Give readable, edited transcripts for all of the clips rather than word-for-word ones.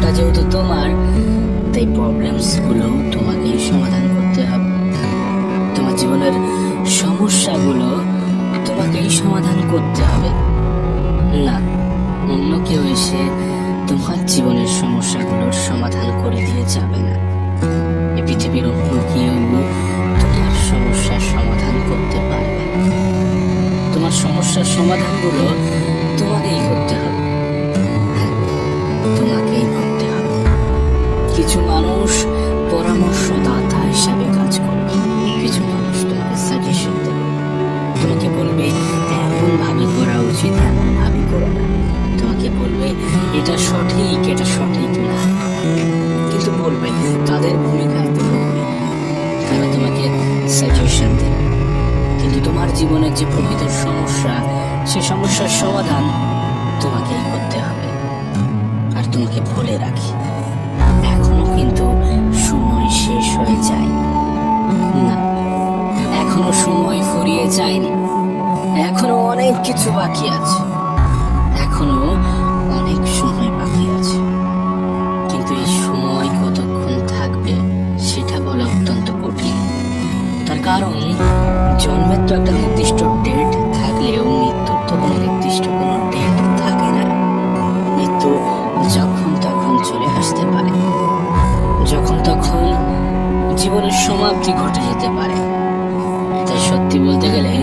জীবনটা যেহেতু তোমার, তাই প্রবলেমস গুলো তোমাকেই সমাধান করতে হবে। তোমার জীবনের সমস্যাগুলো তোমাকেই সমাধান করতে হবে, না অন্য কেউ এসে তোমার জীবনের সমস্যাগুলোর সমাধান করে দিয়ে যাবে না। এই পৃথিবীর অন্য কেউ তোমার সমস্যার সমাধান করতে পারবে না। তোমার সমস্যার সমাধানগুলো তোমাকেই করতে হবে, তোমাকেই করতে হবে। কিছু মানুষ পরামর্শদাতা হিসাবে কাজ করবে, কিছু মানুষ তোমাকে সাজেশন দেবে, তোমাকে বলবে এমন ভাবে করা উচিত, এমন ভাবে করো না। তোমাকে বলবে এটা সঠিক, এটা সঠিক না, কিন্তু বলবে তাদের ভূমিকা এতটুকুই, তারা তোমাকে সাজেশন দেবে। কিন্তু তোমার জীবনের যে প্রকৃত সমস্যা, সে সমস্যার সমাধান তোমাকেই করতে হবে। আর তোমাকে বলে রাখি, এখনো কিন্তু সময় শেষ হয়ে যায় না, এখনো সময় ফুরিয়ে যায়নি, এখনো অনেক কিছু বাকি আছে, এখনো অনেক সময় বাকি আছে। কিন্তু এই সময় কতক্ষণ থাকবে সেটা বলা অত্যন্ত কঠিন। তার কারণ জন্মের তো একটা নির্দিষ্ট ডেট থাকলেও মৃত্যুর তো কোনো নির্দিষ্ট কোনো ডেট থাকে না। মৃত্যু যখন তখন চলে আসতে পারে, যখন তখন জীবনের সমাপ্তি ঘটে যেতে পারে। তাই সত্যি বলতে গেলে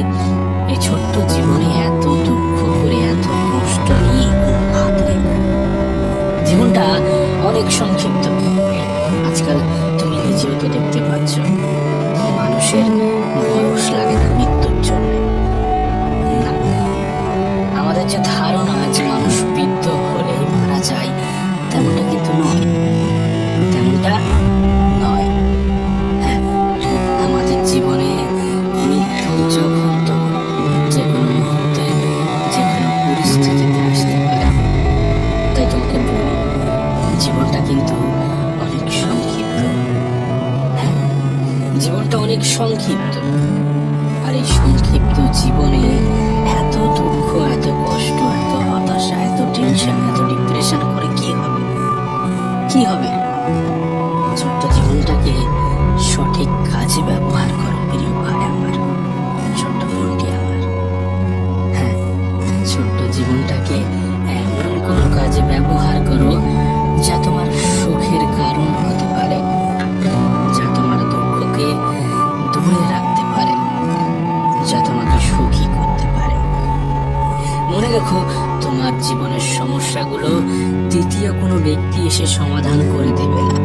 এই ছোট্ট জীবনে এত দুঃখ করে, এত কষ্ট নিয়ে কোনো লাভ নেই। জীবনটা অনেক সংক্ষিপ্ত। আজকাল তুমি নিজেও তো দেখতে পাচ্ছ, মানুষের বয়স লাগে না মৃত্যুর জন্য। আমাদের যে ধারণা যে মানুষ বৃদ্ধ হলে মারা যায়, তেমনটা কিন্তু নয়, তেমনটা নয়। হ্যাঁ, আমাদের জীবনে মৃত্যু যখন তখন, যে কোনো মুহূর্তে, যে কোনো পরিস্থিতিতে আসতে পারে। তাই তোমাকে বলি, জীবনটা কিন্তু অনেক সংক্ষিপ্ত। হ্যাঁ, জীবনটা অনেক সংক্ষিপ্ত। আর এই সংক্ষিপ্ত জীবনে এত দুঃখ, এত কষ্ট, এত হতাশা, এত টেনশন, এত ডিপ্রেশন করে কি হবে? কি হবে? ছোট্ট জীবনটাকে সঠিক কাজে ব্যবহার করো প্রিয় ভাই আমার, ছোট্ট বোনটি আমার। হ্যাঁ, ছোট্ট জীবনটাকে এমন কোনো কাজে ব্যবহার করো যা তোমার সুখের কারণ হতে পারে, যা তোমার দুঃখকে দূরে রাখতে পারে, যা তোমাকে সুখী করতে পারে। মনে রেখো, তোমার জীবনের সমস্যাগুলো তৃতীয় কোনো ব্যক্তি এসে সমাধান করে দেবে না।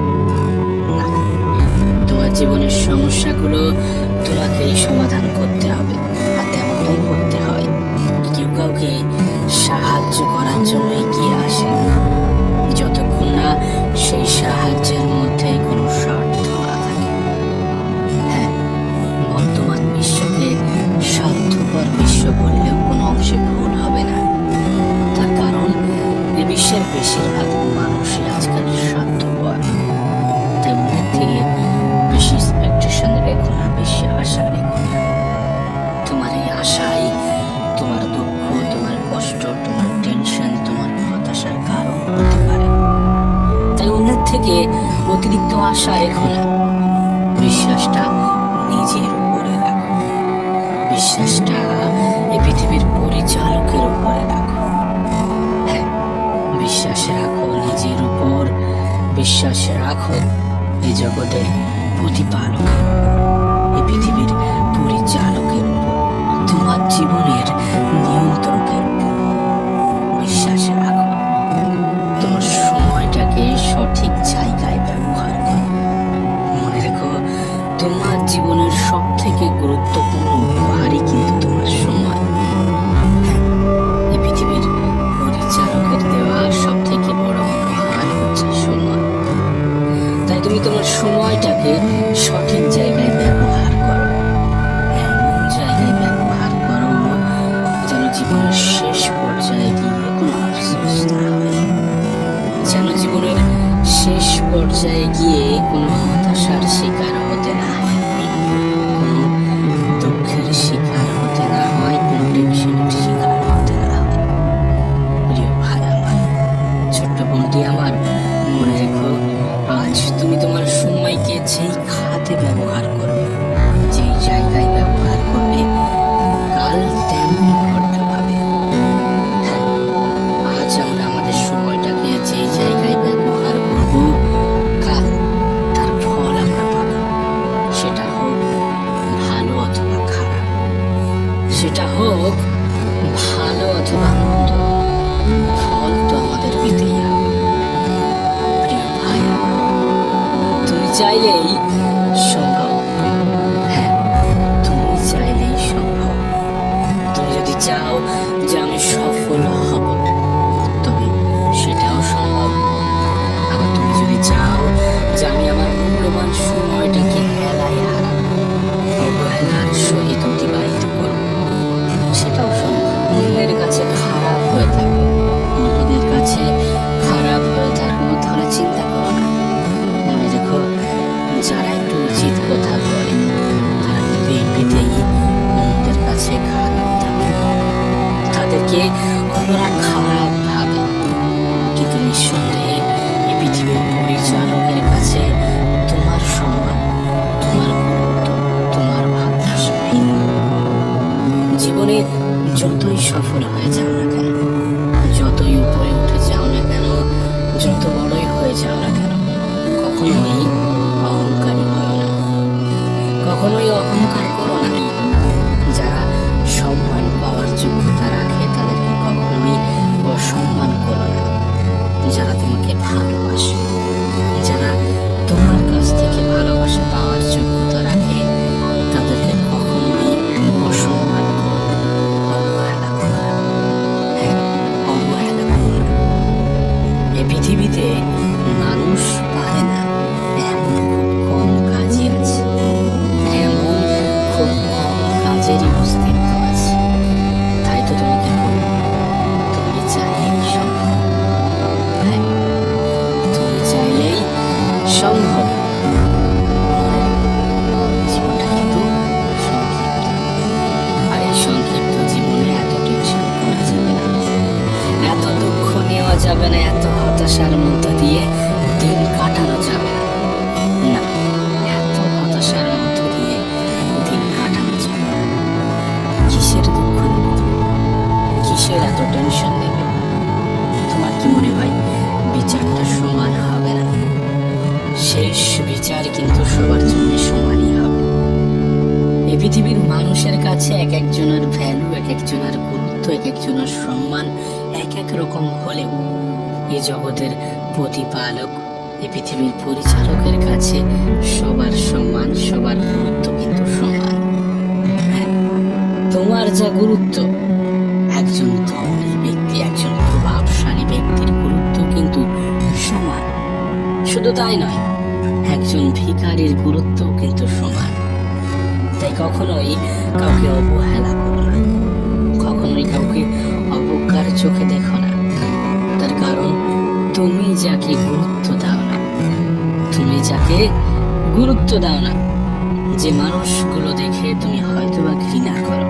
তোমার জীবনের সমস্যাগুলো তোমাকেই সমাধান করতে হবে, আর তেমনটাই করতে হয়। কেউ কাউকে সাহায্য করার জন্য এগিয়ে আসে না, যতক্ষণ না সেই সাহায্যের মধ্যে কোনো স্বার্থ না থাকে। হ্যাঁ, বর্তমান বিশ্বকে স্বার্থপর বিশ্ব বললেও কোনো অংশে ভুল হবে না। তার কারণ এ বিশ্বের বেশিরভাগ মানুষই আজকাল স্বার্থপর। তাই মনের থেকে বেশি এক্সপেকটেশন রেখো না, বেশি আশা রেখো না। তোমার এই আশাই তোমার দুঃখ, তোমার কষ্ট, তোমার টেনশন, তোমার হতাশার কারণ হতে পারে। তাই অন্যের থেকে অতিরিক্ত আশা রেখো না, বিশ্বাসটা নিজের উপরে রাখো, বিশ্বাসটা এই পৃথিবীর পরিচালকের উপরে রাখো। হ্যাঁ, বিশ্বাস রাখো নিজের উপর, বিশ্বাস রাখো এই জগতের প্রতিপালকের উপর, এই পৃথিবীর পরিচালকের উপর, তোমার জীবনের নিয়ন্ত্রকের উপর বিশ্বাস রাখো। তোমার সময়টাকে সঠিক জায়গায় ব্যবহার করো। মনে রেখো, তোমার জীবনের সব থেকে গুরুত্বপূর্ণ উপহারই কিন্তু তোমার সময়। এই পৃথিবীর পরিচালকের দেওয়া সব থেকে বড় উপহার হচ্ছে সময়। তাই তুমি তোমার সময়টাকে সঠিক জায়গায় ব্যবহার করো, এমন জায়গায় ব্যবহার করো যেন জীবনের শেষ পর্যায়ে গিয়ে কোনো আফসোস না হয়, যেন জীবনের শেষ পর্যায়ে গিয়ে কোনো হতাশার শিকার হতে না হয়, কোনো দুঃখের শিকার হতে না হয়, কোনো টেনশনের শিকার হতে না হয়। প্রিয় ভাই আমার, ছোট্ট বোনটি আমার, মনে চাইলেই সম্ভব। হ্যাঁ, তুমি চাইলেই সম্ভব। তুমি যদি চাও যে আমি সফল হব, তবে সেটাও সম্ভব। আবার তুমি যদি চাও যে আমি আমার মূল্যবান সময়টাকে হেলায় হারাবো, অবহেলার সহিত অতিবাহিত করব, সেটাও সম্ভব। অন্যের কাছে খারাপ হয়ে থাকো, অন্যদের কাছে খারাপ হয়ে থাকো, তাহলে চিন্তা করো না। মনে রেখো, যারা একটু উচিত কথা বলে তারা কিন্তু এমনিতেই অন্যদের কাছে খারাপ থাকে, তাদেরকে অন্যরা খারাপ ভাবে। কিন্তু নিঃসন্দেহে এই পৃথিবীর পরিচালকের কাছে তোমার সম্মান, তোমার গুরুত্ব, তোমার ভালোবাসা ভিন্ন। জীবনে যতই সফল হয়ে যাও না কেন, যতই উপরে উঠে যাও না কেন, যত বড়ই হয়ে যাও না কেন, কখনোই অহংকারী হও না, কখনোই অহংকার করো না। যারা সম্মান পাওয়ার যোগ্যতা রাখে তাদেরকে কখনোই অসম্মান করো না। যারা তোমাকে ভালোবাসে, যারা তোমার কাছ থেকে ভালোবাসা পাওয়ার যোগ্যতা রাখে, তাদেরকে কখনোই অসম্মান করো না, অবহেলা করো না। হ্যাঁ, অবহেলা করো না। এই পৃথিবীতে মানুষ পারে না এমন খুব কম কাজই আছে, এমন খুব কম কাজেরই অস্তিত্ব আছে। তাই তো তোমাকে বলবো, তুমি চাইলেই সম্ভব। হ্যাঁ, তুমি চাইলেই সম্ভব। মনে রেখো, জীবনটা কিন্তু সংক্ষিপ্ত, আর এই সংক্ষিপ্ত জীবনে এত টেনশন করা যাবে না, এত দুঃখ নেওয়া যাবে না, এত হতাশার মধ্য দিয়ে দিন কাটানো যাবে না। না, এত হতাশার মধ্য দিয়ে দিন কাটানো যাবে না। কিসের দুঃখ নেবে তুমি? কিসের এত টেনশন নেবে? তোমার কি মনে হয় বিচারটা সমান হবে না? শেষ বিচার কিন্তু সবার জন্য সমানই হবে। এই পৃথিবীর মানুষের কাছে এক একজনের ভ্যালু, এক একজনের গুরুত্ব, এক একজনের সম্মান এক এক রকম হলেও এই জগতের প্রতিপালক, এই পৃথিবীর পরিচালকের কাছে সবার সম্মান, সবার গুরুত্ব কিন্তু সমান। হ্যাঁ, তোমার যা গুরুত্ব, একজন ধনী ব্যক্তি, একজন প্রভাবশালী ব্যক্তির গুরুত্ব কিন্তু সমান। শুধু তাই নয়, একজন ভিখারির গুরুত্ব কিন্তু সমান। তাই কখনোই কাউকে অবহেলা করো না, কখনোই কাউকে অবজ্ঞার চোখে দেখো না। তার কারণ তুমি যাকে গুরুত্ব দাও না, তুমি যাকে গুরুত্ব দাও না, যে মানুষগুলো দেখে তুমি হয়তোবা ঘৃণা করো,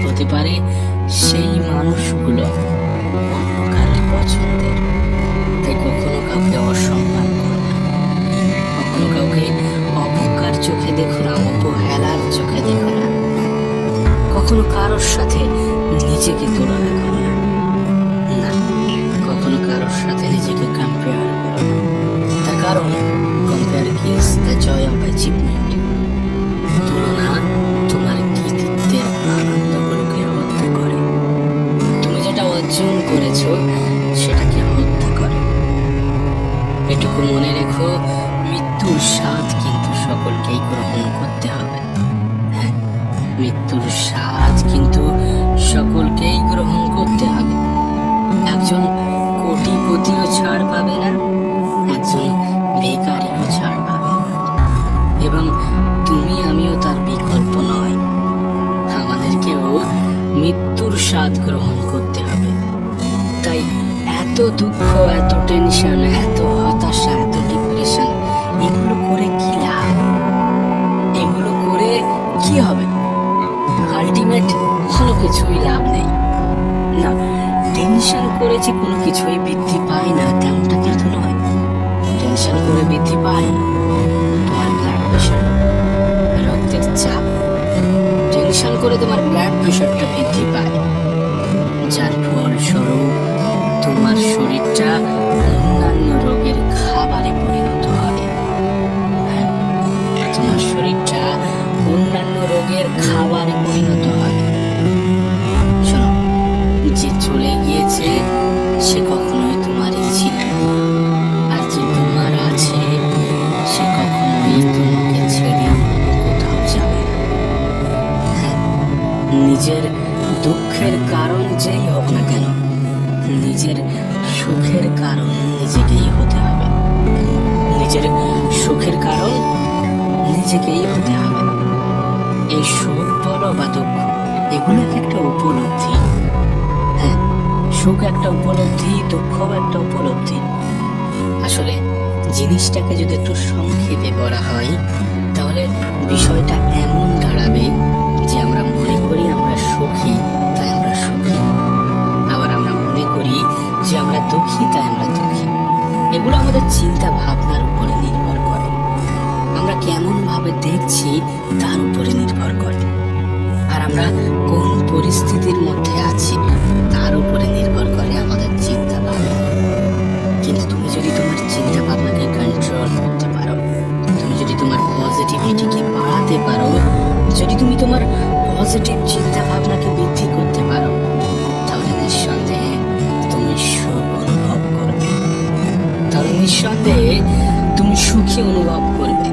হতে পারে সেই মানুষগুলো অন্য কারোর পছন্দের। তাই কখনো কাউকে অসম্মান করো না, কখনো কাউকে অবজ্ঞার চোখে দেখো না, অবহেলার চোখে দেখো না। কখনো কারোর সাথে নিজেকে তুলনা করো না, না, কখনো কারোর সাথে নিজেকে কম্পেয়ার করো না। তার কারণ compare kills the joy of achievement. তুলনা তোমার কৃতিত্বের আনন্দগুলোকে হত্যা করে। তুমি যেটা অর্জন করেছো সেটাকে হত্যা করে। এটুকু মনে রেখো, মৃত্যুর স্বাদ কিন্তু সকলকেই গ্রহণ করতে হবে। হ্যাঁ, মৃত্যুর স্বাদ কিন্তু সকলকেই গ্রহণ করতে হবে। একজন কোটিপতিও ছাড় পাবে না, একজন বেকারিও ছাড় পাবে না, এবং তুমি আমিও তার বিকল্প নয়। আমাদেরকেও মৃত্যুর স্বাদ গ্রহণ করতে হবে। তাই এত দুঃখ, এত টেনশন, এত হতাশা, এত ডিপ্রেশন, এগুলো করে কি লাভ? এগুলো করে কি হবে? আলটিমেট কোনো কিছুই লাভ নেই। না, টেনশন করেছি কোনো কিছুই বৃদ্ধি পায় না, তেমনটা কিন্তু নয়। টেনশন করে বৃদ্ধি পায় তোমার ব্লাড প্রেশার, রক্তের চাপ। টেনশন করে তোমার ব্লাড প্রেশারটা বৃদ্ধি পায়, যার ফলস্বরূপ তোমার শরীরটা অন্যান্য রোগের খাবারে পরিণত হয়। হ্যাঁ, তোমার শরীরটা অন্যান্য রোগের খাবারে পরিণত হয়। শোনো, যে চলে গিয়েছে সে কখনোই তোমারই ছিল না, আর যে তোমার আছে সে কখনো সুখের কারণ নিজেকেই হতে হবে। নিজের সুখের কারণ নিজেকেই হতে হবে। এই সুখ বলো বা দুঃখ, এগুলো একটা উপলব্ধি। হ্যাঁ, সুখ একটা উপলব্ধি, দুঃখ একটা উপলব্ধি। আসলে জিনিসটাকে যদি একটু সংক্ষেপে বলা হয়, তাহলে বিষয়টা এমন দাঁড়াবে যে আমরা মনে করি আমরা সুখী, তাই আমরা সুখী। আবার আমরা মনে করি যে আমরা দুঃখী, তাই আমরা দুঃখী। এগুলো আমাদের চিন্তা ভাবনার উপরে নির্ভর করে। আমরা কেমন ভাবে দেখছি তার উপরে নির্ভর করে। আর আমরা কোন পরিস্থিতির মধ্যে আছি তার উপরে নির্ভর করে আমাদের চিন্তা ভাবনা। কিন্তু তুমি যদি তোমার চিন্তা ভাবনাকে কন্ট্রোল করতে পারো, তুমি যদি তোমার পজিটিভিটিকে বাড়াতে পারো, যদি তুমি তোমার পজিটিভ চিন্তা ভাবনাকে বৃদ্ধি করতে পারো, তাহলে নিঃসন্দেহে তুমি সুখ অনুভব করবে। তাহলে নিঃসন্দেহে তুমি সুখী অনুভব করবে।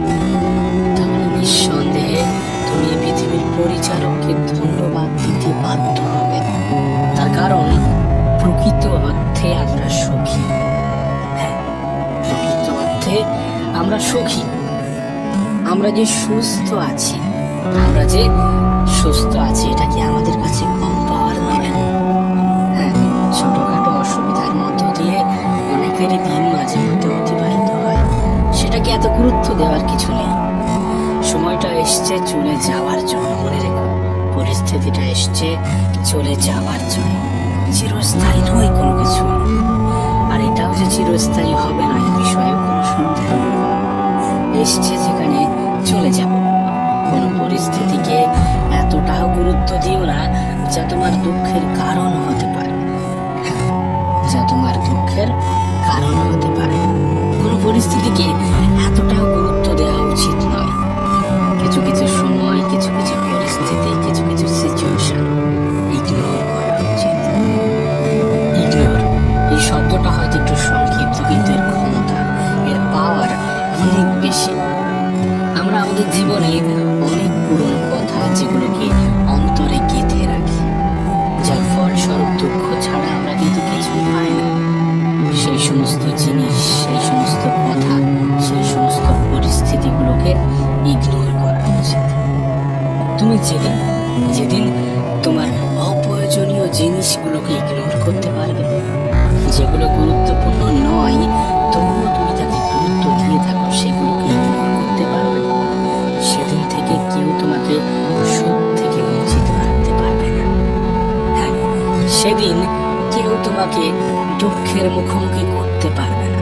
তাহলে নিঃসন্দেহে তুমি এই পৃথিবীর পরিচালককে ধন্যবাদ দিতে বাধ্য হবে। তার কারণ প্রকৃত অর্থে আমরা সুখী। হ্যাঁ, প্রকৃত অর্থে আমরা সুখী। আমরা যে সুস্থ আছি, আমরা যে সুস্থ আছি, এটা কি আমাদের কাছে কম পাওয়ার নয়? হ্যাঁ, ছোটখাটো অসুবিধার মধ্য দিয়ে অনেকেরই দিন মাঝে মধ্যে অতিবাহিত হয়। সেটাকে এত গুরুত্ব দেওয়ার কিছু নেই। সময়টা এসছে চলে যাওয়ার জন্য, মনে রেখো। পরিস্থিতিটা এসছে চলে যাওয়ার জন্য, চিরস্থায়ী নয় কোনো কিছু। আর এটাও যে চিরস্থায়ী হবে না এই বিষয়ে কোনো সন্দেহ নেই। এসছে যেখানে চলে যাব। কোনো পরিস্থিতিকে এতটাও গুরুত্ব দিও না যা তোমার দুঃখের কারণ হতে পারে। যা তোমার দুঃখের কারণ হতে পারে। কোনো পরিস্থিতিকে এতটাও গুরুত্ব দেওয়া উচিত নয়। কিছু কিছু সময়, কিছু কিছু পরিস্থিতি, কিছু কিছু সিচুয়েশন ইগনোর করা উচিত। ইগনোর এই শব্দটা হয়তো একটু সংক্ষিপ্ত, কিন্তু এর ক্ষমতা, এর পাওয়ার অনেক বেশি। আমরা আমাদের জীবনে অনেক পুরনো কথা যেগুলোকে অন্তরে গেঁথে রাখি, যার ফলস্বরূপ দুঃখ ছাড়া আমরা কিন্তু কিছুই পাই না। সেই সমস্ত জিনিস, সেই সমস্ত কথা, সেই সমস্ত পরিস্থিতিগুলোকে ইগনোর করা উচিত। তুমি যেদিন যেদিন তোমার অপ্রয়োজনীয় জিনিসগুলোকে ইগনোর করতে পারবে, যেগুলো গুরুত্বপূর্ণ নয় তবুও তুমি তাকে গুরুত্ব দিয়ে থাকো, সেগুলোকে ইগনোর করতে পারবে, সেদিন থেকে কেউ তোমাকে সুখ থেকে বঞ্চিত রাখতে পারবে না। হ্যাঁ, সেদিন কেউ তোমাকে দুঃখের মুখোমুখি করতে পারবে না।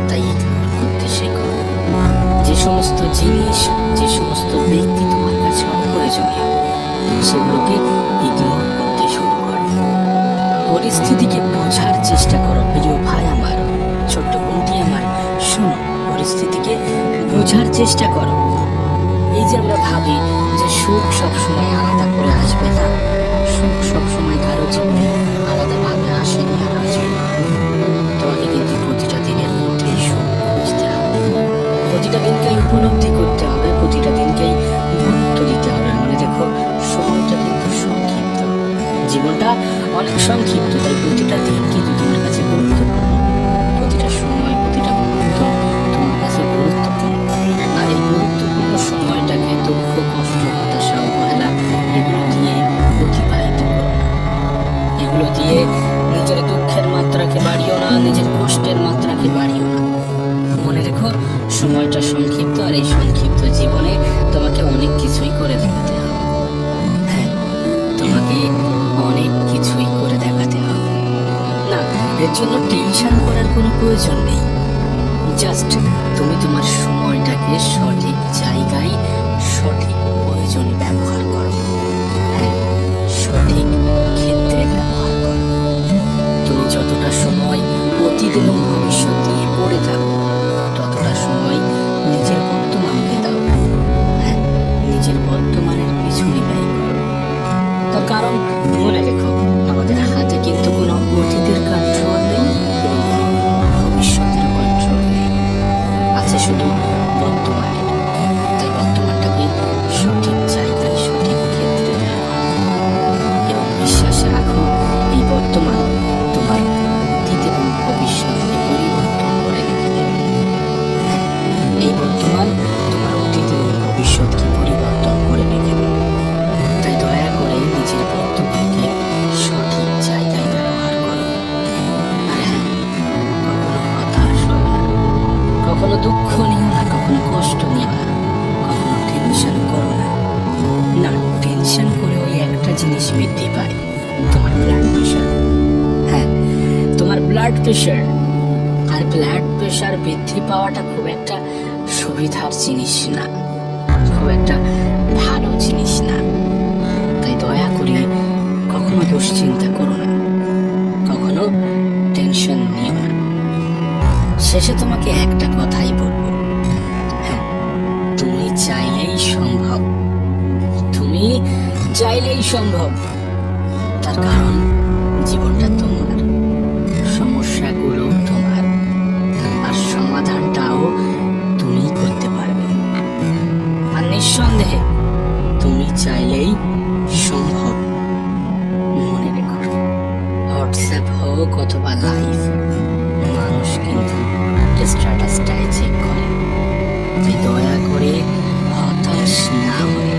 তাই ইগনোর করতে শেখো। যে সমস্ত জিনিস, যে সমস্ত ব্যক্তি তোমার কাছে অপ্রয়োজনীয়, সেগুলোকে ইগনোর করতে শুরু করো। পরিস্থিতিকে বোঝার চেষ্টা করো। প্রিয় ভাই আমার, ছোট্ট বোনটি আমার, শোনো, পরিস্থিতিকে বোঝার চেষ্টা করো। এই যে আমরা ভাবি যে সুখ সবসময় আলাদা করে আসবে না, সুখ সবসময় কারো জীবনে আলাদাভাবে আসেনি আর আসবে না। তোমাকে কিন্তু প্রতিটা দিনের মধ্যে সুখ খুঁজতে হবে, প্রতিটা দিনকেই উপলব্ধি করতে হবে, প্রতিটা দিনকেই গুরুত্ব দিতে হবে। মনে দেখো, সময়টা কিন্তু সংক্ষিপ্ত, জীবনটা অনেক সংক্ষিপ্ত, তাই প্রতিটা দিন কিন্তু তোমার কাছে গুরুত্বপূর্ণ। প্রতিটা সময়, প্রতিটা মুহূর্ত তোমার কাছে গুরুত্বপূর্ণ। আর এই গুরুত্বপূর্ণ সময়টাকে দুঃখ, কষ্ট, হতাশা, অবহেলা এগুলো দিয়ে অতিবাহিত করো না। এগুলো দিয়ে নিজের দুঃখের মাত্রাকে বাড়িও না, নিজের কষ্টের মাত্রাকে বাড়িও না। মনে রেখো, সময়টা সংক্ষিপ্ত, আর এই সংক্ষিপ্ত জীবনে তোমাকে অনেক কিছুই করে দেখাতে হবে। হ্যাঁ, তোমাকে অনেক কিছুই করে দেখাতে হবে। না, এর জন্য টেনশন করার কোনো প্রয়োজন নেই। জাস্ট তুমি তোমার সময়টাকে সঠিক জায়গায়, সঠিক প্রয়োজনে ব্যবহার করো। হ্যাঁ, সঠিক ক্ষেত্রে ব্যবহার করো। তুমি যতটা সময় অতীত এবং ভবিষ্যৎ নিয়ে পড়ে থাকো, ততটা সময় নিজের বর্তমানকে দাও। হ্যাঁ, নিজের বর্তমানের পিছনে ব্যয় করো। তার কারণ মনে রেখো, আমাদের হাতে কিন্তু কোনো অতীতের কন্ট্রোল নেই এবং ভবিষ্যতের কন্ট্রোল নেই, আছে শুধু বর্তমানের। তাই বর্তমানটাকে সঠিক জায়গায়, সঠিক ক্ষেত্রে ব্যবহার করো এবং বিশ্বাস রাখো, এই বর্তমান তোমার অতীতে ব্লাড প্রেশার। আর ব্লাড প্রেশার বৃদ্ধি পাওয়াটা খুব একটা সুবিধার জিনিস না, খুব একটা ভালো জিনিস না। তাই দয়া করে কখনো দুশ্চিন্তা করো না, কখনো টেনশন নিও না। শেষে তোমাকে একটা কথাই বলবো, হ্যাঁ, তুমি চাইলেই সম্ভব, তুমি চাইলেই সম্ভব। তার কারণ জীবনটা তোমার, সমস্যাগুলো তোমার, আর সমাধানটাও তুমি করতে পারবে। আর নিঃসন্দেহে তুমি চাইলেই সম্ভব। মনে রেখো, হোয়াটসঅ্যাপ হোক অথবা লাইভ, মানুষ কিন্তু স্ট্যাটাসটাই চেক করে। তাই দয়া করে হতাশ না হয়ে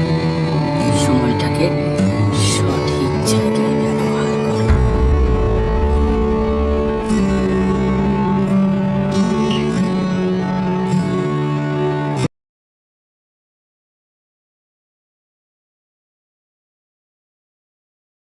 সময়টাকে